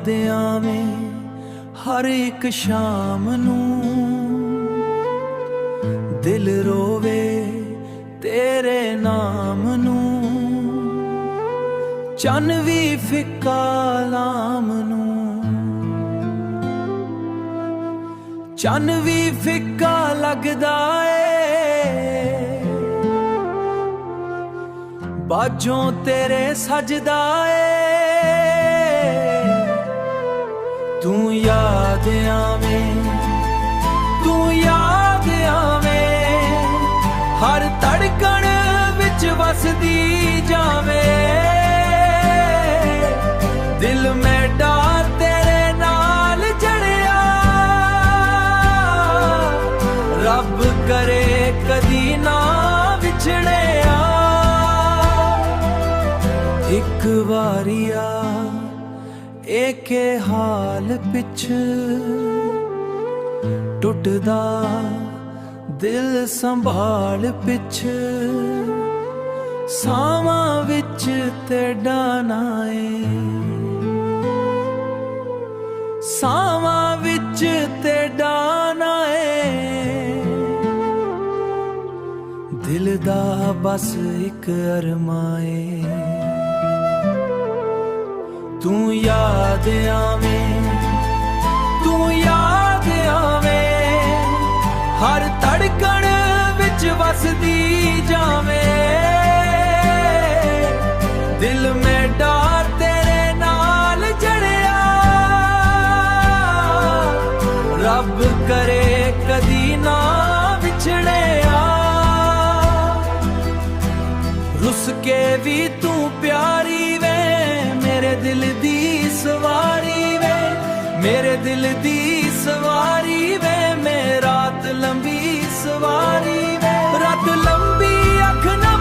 याद आवे हर एक शाम नू, दिल रोवे तेरे नाम नू, चन भी फिक्का लाम नू, चन भी फिक्का लगदा ए, बाजों तेरे सजदा ए। तू याद आवे, तू याद आवे, हर धड़कन विच वसदी जावे, दिल मेरा तेरे नाल जड़िया, रब करे कदी ना विछड़िया। एक वारिया एके हाल पिछ टुटदा दिल संभाल पिछ, सावां विच तेरा नाए, सावां विच तेरा नाए, दिल दा बस एक अरमाए। तू याद आवे, तू याद आवे, हर धड़कन विच वसदी जावे, दिल मेरा तेरे नाल जड़िया, रब करे कदी ना विछड़िया। रुस के भी तू प्यारी वे, मेरे दिल दी सवारी वे, मेरे दिल दी सवारी वे, मैं रात लंबी सवारी वे, रात लंबी अख ना